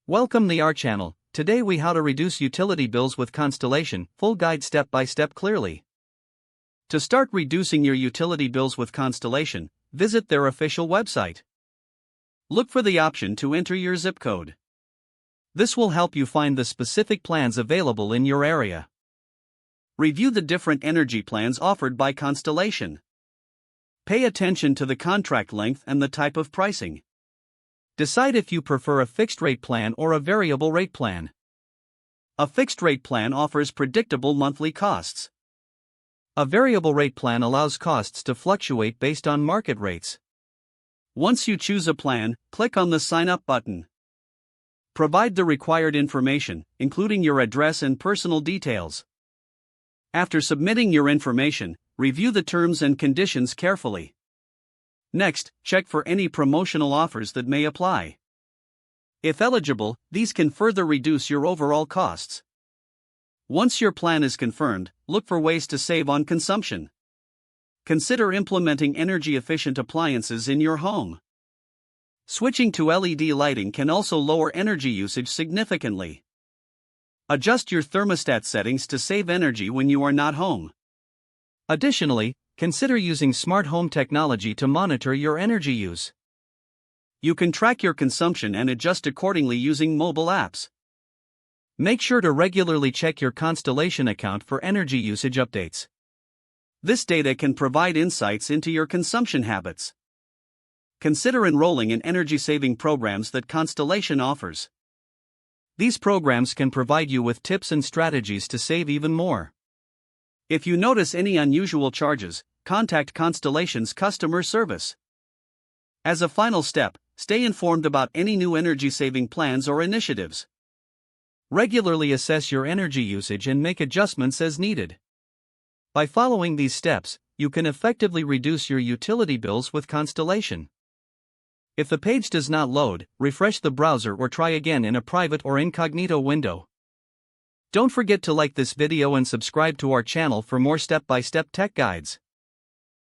Welcome to our channel. Today we how to reduce utility bills with Constellation, full guide step by step clearly. To start reducing your utility bills with Constellation, visit their official website. Look for the option to enter your zip code. This will help you find the specific plans available in your area. Review the different energy plans offered by Constellation. Pay attention to the contract length and the type of pricing. Decide if you prefer a fixed rate plan or a variable rate plan. A fixed rate plan offers predictable monthly costs. A variable rate plan allows costs to fluctuate based on market rates. Once you choose a plan, click on the Sign Up button. Provide the required information, including your address and personal details. After submitting your information, review the terms and conditions carefully. Next, check for any promotional offers that may apply. If eligible, these can further reduce your overall costs. Once your plan is confirmed, look for ways to save on consumption. Consider implementing energy-efficient appliances in your home. Switching to LED lighting can also lower energy usage significantly. Adjust your thermostat settings to save energy when you are not home. Additionally, consider using smart home technology to monitor your energy use. You can track your consumption and adjust accordingly using mobile apps. Make sure to regularly check your Constellation account for energy usage updates. This data can provide insights into your consumption habits. Consider enrolling in energy-saving programs that Constellation offers. These programs can provide you with tips and strategies to save even more. If you notice any unusual charges, contact Constellation's customer service. As a final step, stay informed about any new energy-saving plans or initiatives. Regularly assess your energy usage and make adjustments as needed. By following these steps, you can effectively reduce your utility bills with Constellation. If the page does not load, refresh the browser or try again in a private or incognito window. Don't forget to like this video and subscribe to our channel for more step-by-step tech guides.